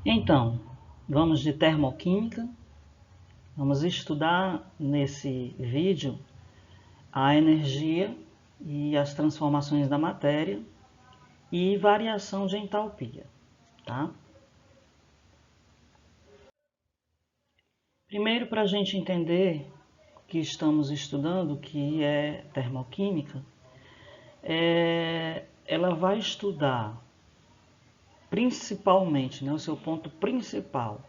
Então, vamos de termoquímica. Vamos estudar nesse vídeo a energia e as transformações da matéria e variação de entalpia, tá? Primeiro, para a gente entender o que estamos estudando, que é termoquímica, ela vai estudar principalmente, o seu ponto principal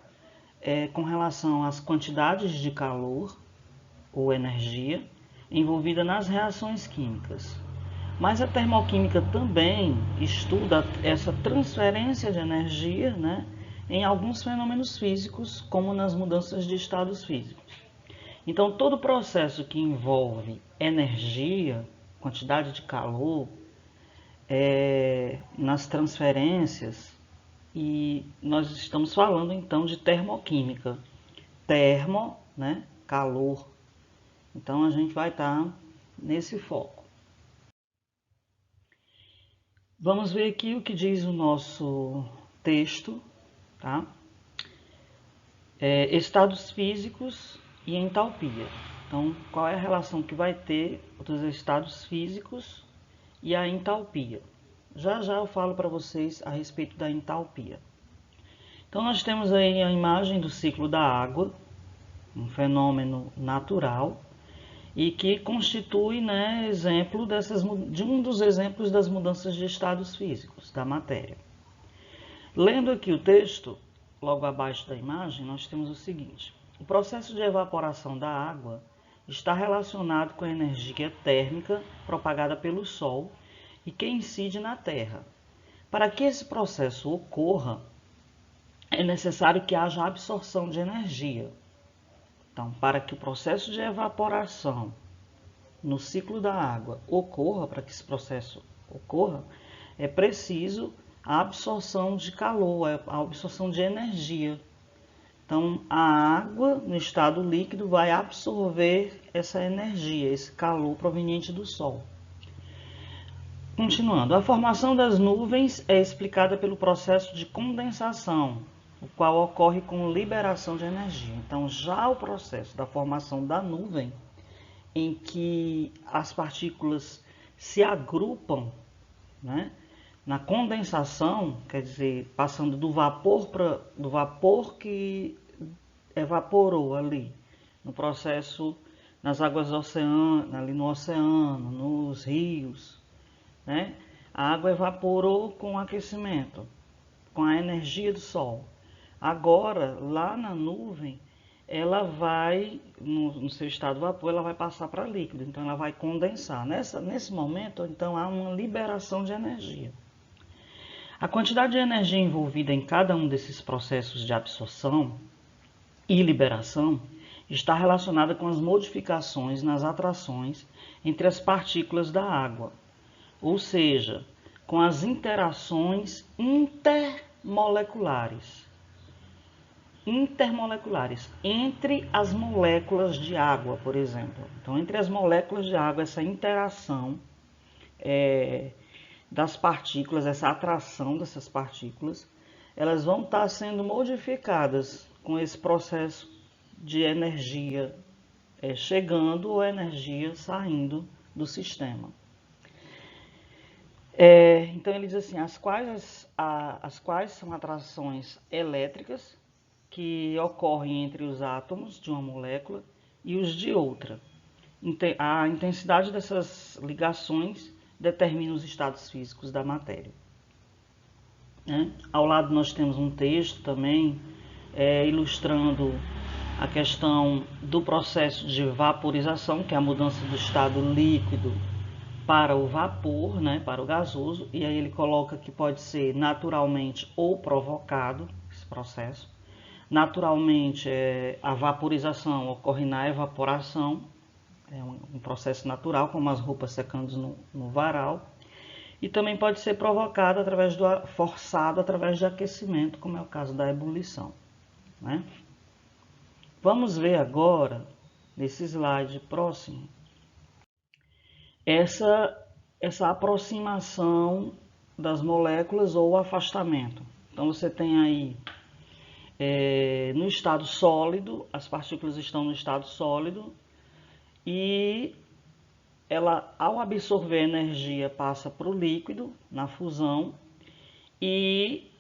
é com relação às quantidades de calor ou energia envolvida nas reações químicas. Mas a termoquímica também estuda essa transferência de energia, em alguns fenômenos físicos, como nas mudanças de estados físicos. Então, todo processo que envolve energia, quantidade de calor, nas transferências, e nós estamos falando então de termoquímica. Termo, calor. Então a gente vai estar nesse foco. Vamos ver aqui o que diz o nosso texto, tá? Estados físicos e entalpia. Então, qual é a relação que vai ter dos estados físicos e a entalpia? Já já eu falo para vocês a respeito da entalpia. Então, nós temos aí a imagem do ciclo da água, um fenômeno natural, e que constitui exemplo de um dos exemplos das mudanças de estados físicos da matéria. Lendo aqui o texto, logo abaixo da imagem, nós temos o seguinte: o processo de evaporação da água está relacionado com a energia térmica propagada pelo Sol e que incide na Terra. Para que esse processo ocorra, é necessário que haja absorção de energia. Então, para que o processo de evaporação no ciclo da água ocorra, para que esse processo ocorra, é preciso a absorção de calor, a absorção de energia. Então, a água no estado líquido vai absorver essa energia, esse calor proveniente do Sol. Continuando, a formação das nuvens é explicada pelo processo de condensação, o qual ocorre com liberação de energia. Então, já o processo da formação da nuvem, em que as partículas se agrupam, na condensação, quer dizer, passando do vapor que evaporou ali, no processo, nas águas oceânicas, ali no oceano, nos rios, a água evaporou com o aquecimento, com a energia do Sol. Agora, lá na nuvem, ela vai, no seu estado de vapor, ela vai passar para líquido, então ela vai condensar. Nesse momento, então, há uma liberação de energia. A quantidade de energia envolvida em cada um desses processos de absorção e liberação está relacionada com as modificações nas atrações entre as partículas da água, ou seja, com as interações intermoleculares entre as moléculas de água, por exemplo. Então, entre as moléculas de água, essa interação das partículas, essa atração dessas partículas, elas vão estar sendo modificadas com esse processo de energia chegando ou energia saindo do sistema. Então ele diz assim, as quais são atrações elétricas que ocorrem entre os átomos de uma molécula e os de outra. A intensidade dessas ligações determina os estados físicos da matéria. Ao lado nós temos um texto também ilustrando a questão do processo de vaporização, que é a mudança do estado líquido para o vapor, para o gasoso, e aí ele coloca que pode ser naturalmente ou provocado esse processo. Naturalmente, a vaporização ocorre na evaporação, é um processo natural, como as roupas secando no varal, e também pode ser provocado forçado através de aquecimento, como é o caso da ebulição. Vamos ver agora, nesse slide próximo, essa aproximação das moléculas ou afastamento. Então você tem aí no estado sólido, as partículas estão no estado sólido e ela, ao absorver energia, passa para o líquido na fusão e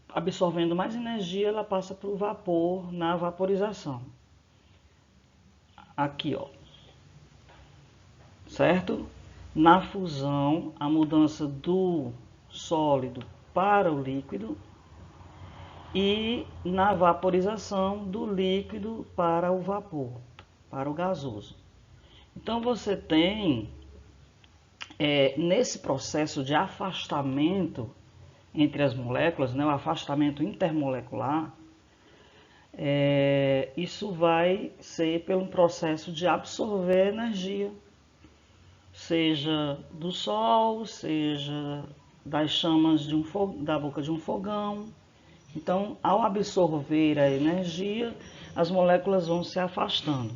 absorvendo mais energia, ela passa para o vapor na vaporização. Aqui, ó, certo? Na fusão, a mudança do sólido para o líquido e na vaporização do líquido para o vapor, para o gasoso. Então você tem, nesse processo de afastamento entre as moléculas, né, o afastamento intermolecular, isso vai ser pelo processo de absorver energia, seja do sol, seja das chamas da boca de um fogão. Então, ao absorver a energia, as moléculas vão se afastando.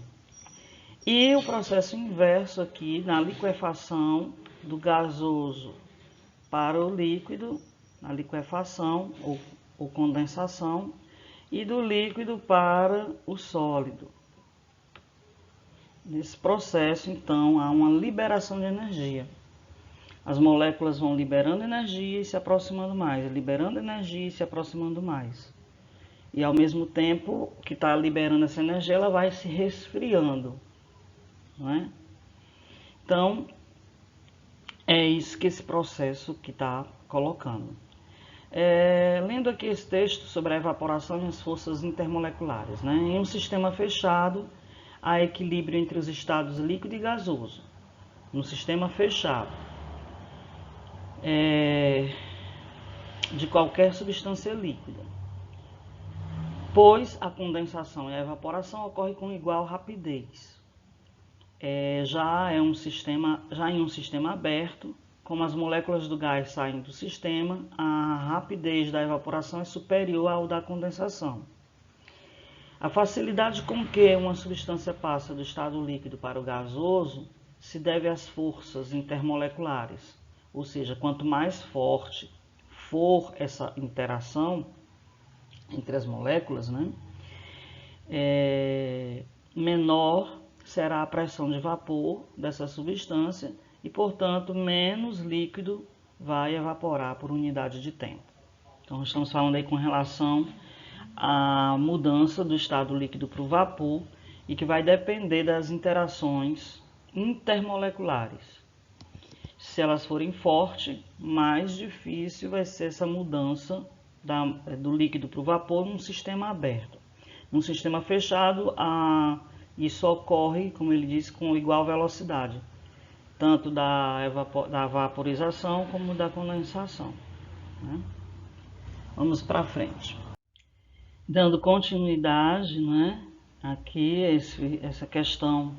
E o processo inverso aqui, na liquefação do gasoso para o líquido, na liquefação ou condensação, e do líquido para o sólido. Nesse processo, então, há uma liberação de energia. As moléculas vão liberando energia e se aproximando mais, liberando energia e se aproximando mais. E ao mesmo tempo que está liberando essa energia, ela vai se resfriando, não é? Então, é isso que esse processo que está colocando. Lendo aqui esse texto sobre a evaporação e as forças intermoleculares, né? Em um sistema fechado, há equilíbrio entre os estados líquido e gasoso. No sistema fechado, de qualquer substância líquida, pois a condensação e a evaporação ocorrem com igual rapidez. Já em um sistema aberto, como as moléculas do gás saem do sistema, a rapidez da evaporação é superior ao da condensação. A facilidade com que uma substância passa do estado líquido para o gasoso se deve às forças intermoleculares, ou seja, quanto mais forte for essa interação entre as moléculas, né, menor será a pressão de vapor dessa substância e, portanto, menos líquido vai evaporar por unidade de tempo. Então, estamos falando aí com relação à mudança do estado líquido para o vapor e que vai depender das interações intermoleculares. Se elas forem fortes, mais difícil vai ser essa mudança do líquido para o vapor num sistema aberto. Num sistema fechado, isso ocorre, como ele disse, com igual velocidade, tanto da vaporização como da condensação, né? Vamos para frente. Dando continuidade, né, aqui essa questão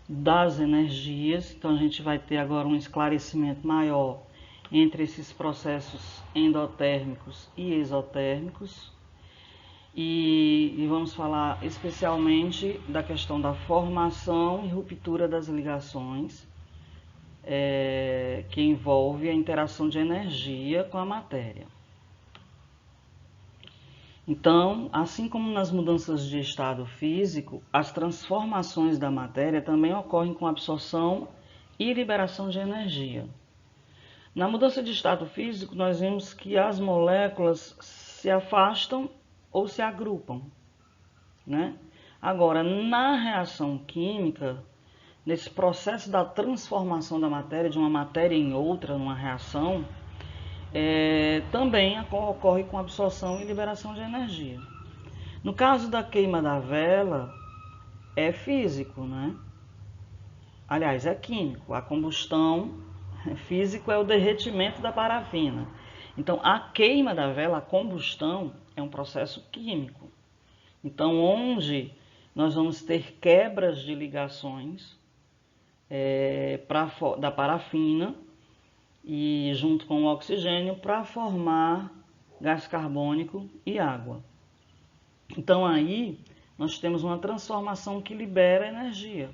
das energias. Então a gente vai ter agora um esclarecimento maior entre esses processos endotérmicos e exotérmicos. E vamos falar especialmente da questão da formação e ruptura das ligações, que envolve a interação de energia com a matéria. Então, assim como nas mudanças de estado físico, as transformações da matéria também ocorrem com absorção e liberação de energia. Na mudança de estado físico, nós vimos que as moléculas se afastam ou se agrupam, né? Agora, na reação química, nesse processo da transformação da matéria, de uma matéria em outra, numa reação, também ocorre com absorção e liberação de energia. No caso da queima da vela, é físico, né? Aliás, é químico. A combustão físico é o derretimento da parafina. Então, a queima da vela, a combustão, é um processo químico. Então, onde nós vamos ter quebras de ligações da parafina e junto com o oxigênio para formar gás carbônico e água. Então aí nós temos uma transformação que libera energia.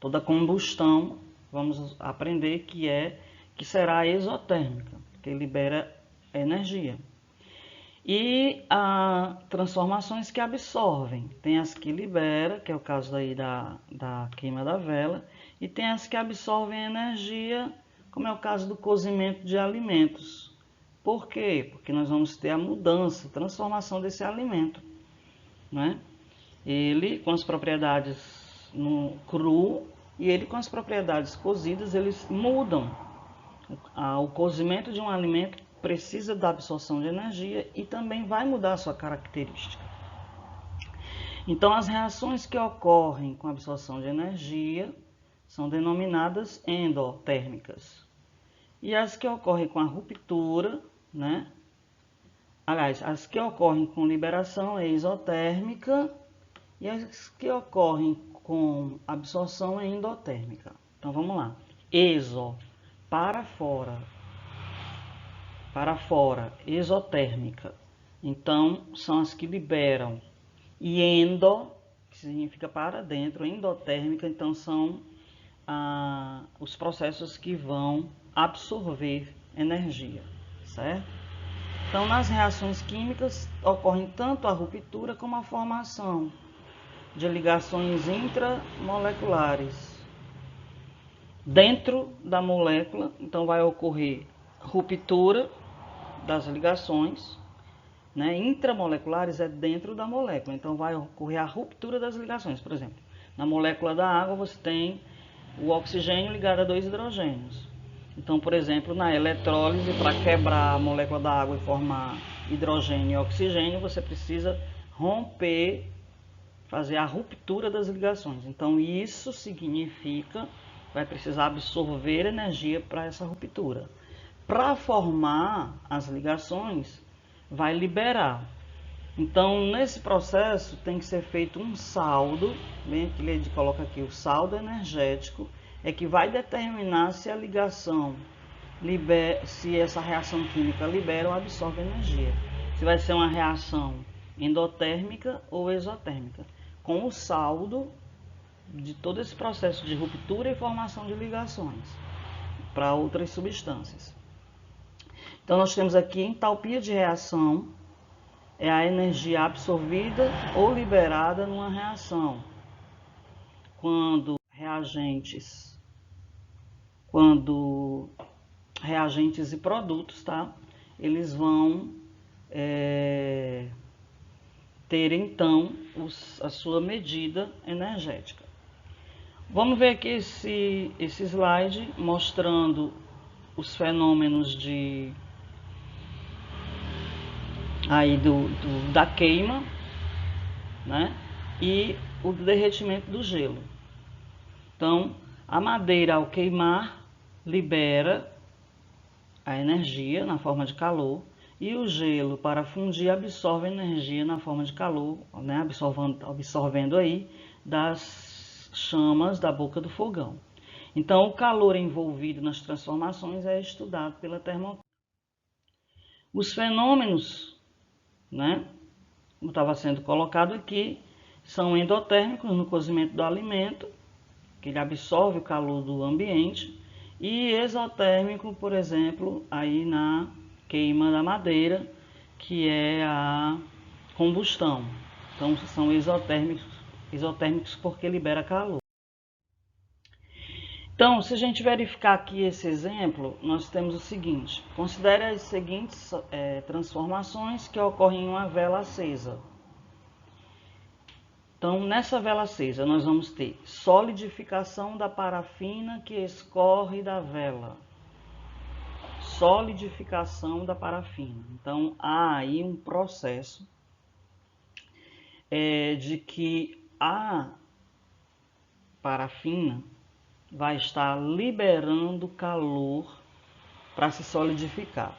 Toda combustão, vamos aprender que será exotérmica, que libera energia. E há transformações que absorvem. Tem as que libera, que é o caso aí da queima da vela, e tem as que absorvem energia, como é o caso do cozimento de alimentos. Por quê? Porque nós vamos ter a mudança, a transformação desse alimento, né? Ele com as propriedades no cru e ele com as propriedades cozidas, eles mudam. O cozimento de um alimento precisa da absorção de energia e também vai mudar a sua característica. Então, as reações que ocorrem com a absorção de energia são denominadas endotérmicas. E as que ocorrem com a ruptura, né? Aliás, as que ocorrem com liberação é exotérmica e as que ocorrem com absorção é endotérmica. Então, vamos lá. Exo, para fora, exotérmica. Então, são as que liberam. E endo, que significa para dentro, endotérmica, então são os processos que vão absorver energia, certo? Então, nas reações químicas, ocorrem tanto a ruptura como a formação de ligações intramoleculares. Dentro da molécula, então vai ocorrer ruptura das ligações, né? Intramoleculares é dentro da molécula, então vai ocorrer a ruptura das ligações. Por exemplo, na molécula da água você tem o oxigênio ligado a 2 hidrogênios. Então, por exemplo, na eletrólise, para quebrar a molécula da água e formar hidrogênio e oxigênio, você precisa romper, fazer a ruptura das ligações. Então, isso significa, vai precisar absorver energia para essa ruptura. Para formar as ligações, vai liberar. Então, nesse processo, tem que ser feito um saldo, bem que ele coloca aqui, o saldo energético, é que vai determinar se a ligação, se essa reação química libera ou absorve energia. Se vai ser uma reação endotérmica ou exotérmica, com o saldo de todo esse processo de ruptura e formação de ligações para outras substâncias. Então, nós temos aqui entalpia de reação, é a energia absorvida ou liberada numa reação. Quando reagentes e produtos, tá? Eles vão ter então a sua medida energética. Vamos ver aqui esse slide mostrando os fenômenos da queima, né? E o derretimento do gelo. Então, a madeira ao queimar libera a energia na forma de calor e o gelo para fundir absorve energia na forma de calor, né? absorvendo aí das chamas da boca do fogão. Então, o calor envolvido nas transformações é estudado pela termodinâmica. Os fenômenos, né, como estava sendo colocado aqui, são endotérmicos no cozimento do alimento, que ele absorve o calor do ambiente, e exotérmico, por exemplo, aí na queima da madeira, que é a combustão. Então, são exotérmicos porque libera calor. Então, se a gente verificar aqui esse exemplo, nós temos o seguinte: considere as seguintes transformações que ocorrem em uma vela acesa. Então, nessa vela acesa, nós vamos ter solidificação da parafina que escorre da vela. Solidificação da parafina. Então, há aí um processo de que a parafina vai estar liberando calor para se solidificar.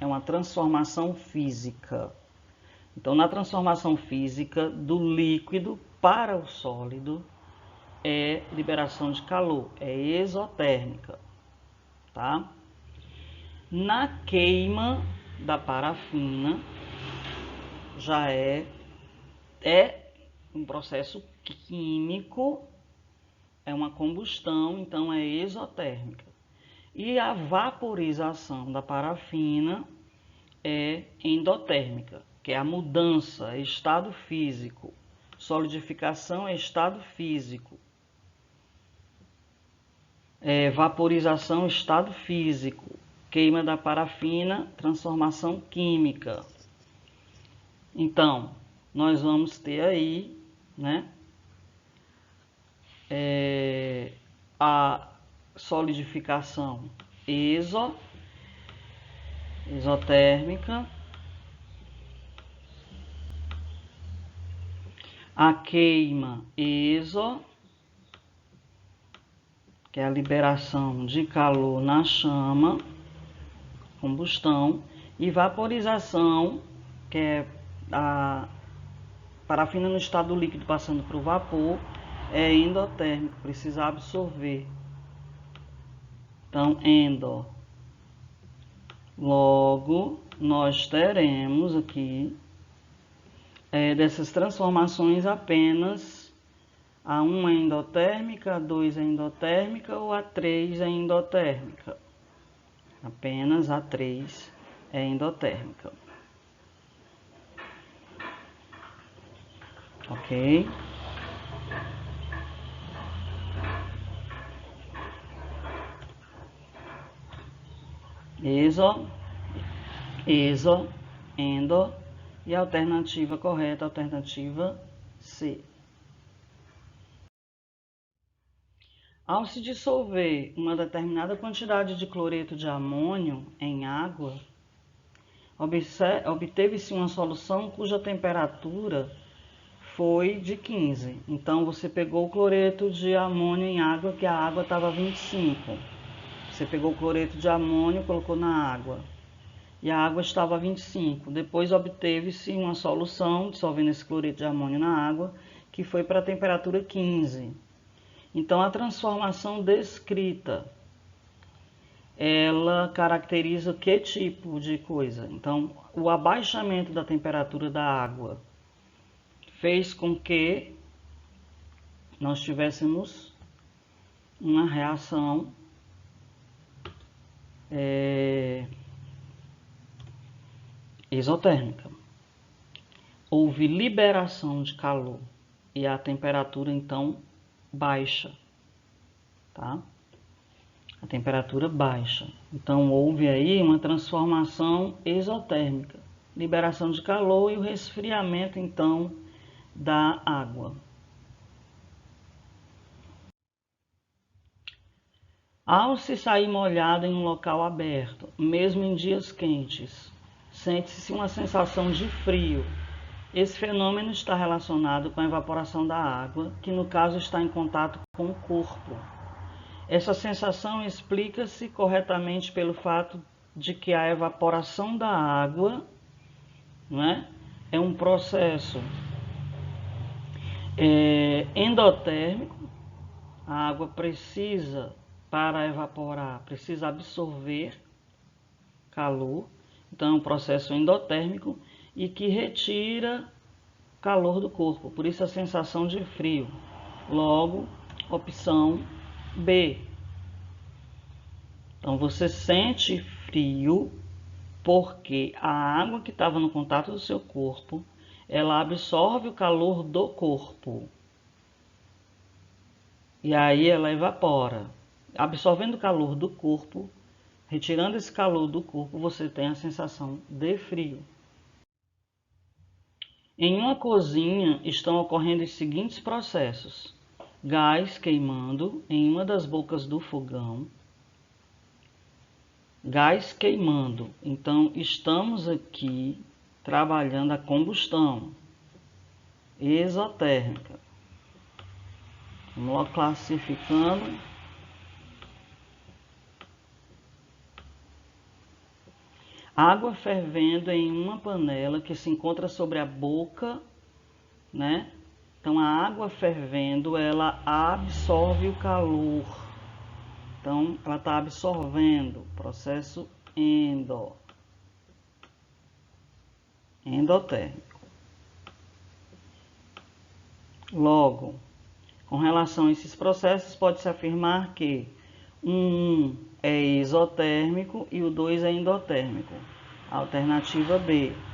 É uma transformação física. Então, na transformação física do líquido para o sólido, é liberação de calor, é exotérmica, tá? Na queima da parafina, já é um processo químico, é uma combustão, então é exotérmica. E a vaporização da parafina é endotérmica, que é a mudança, é estado físico. Solidificação é estado físico. Vaporização, estado físico. Queima da parafina, transformação química. Então, nós vamos ter aí, né, a solidificação exotérmica, a queima que é a liberação de calor na chama, combustão, e vaporização, que é a parafina no estado líquido passando para o vapor, é endotérmico, precisa absorver. Então, endo. Logo, nós teremos aqui dessas transformações apenas a 1 é endotérmica, a 2 é endotérmica ou a 3 é endotérmica. Apenas a 3 é endotérmica. Ok? Exo, endo, e a alternativa correta, alternativa C. Ao se dissolver uma determinada quantidade de cloreto de amônio em água, obteve-se uma solução cuja temperatura foi de 15. Então, você pegou o cloreto de amônio em água, que a água estava 25. Você pegou o cloreto de amônio e colocou na água, e a água estava 25. Depois obteve-se uma solução, dissolvendo esse cloreto de amônio na água, que foi para a temperatura 15. Então, a transformação descrita, ela caracteriza que tipo de coisa? Então, o abaixamento da temperatura da água fez com que nós tivéssemos uma reação exotérmica. Houve liberação de calor e a temperatura então baixa, tá? A temperatura baixa. Então houve aí uma transformação exotérmica, liberação de calor e o resfriamento então da água. Ao se sair molhado em um local aberto, mesmo em dias quentes, sente-se uma sensação de frio. Esse fenômeno está relacionado com a evaporação da água, que no caso está em contato com o corpo. Essa sensação explica-se corretamente pelo fato de que a evaporação da água, é um processo endotérmico. A água precisa, para evaporar, precisa absorver calor. Então, é um processo endotérmico e que retira calor do corpo. Por isso, a sensação de frio. Logo, opção B. Então, você sente frio porque a água que estava no contato do seu corpo, ela absorve o calor do corpo. E aí ela evapora. Absorvendo o calor do corpo, retirando esse calor do corpo, você tem a sensação de frio. Em uma cozinha estão ocorrendo os seguintes processos: gás queimando em uma das bocas do fogão. Gás queimando. Então, estamos aqui trabalhando a combustão exotérmica. Vamos lá classificando. Água fervendo em uma panela que se encontra sobre a boca, né? Então, a água fervendo, ela absorve o calor. Então, ela está absorvendo, processo endotérmico. Logo, com relação a esses processos, pode-se afirmar que um é exotérmico e o 2 é endotérmico. Alternativa B,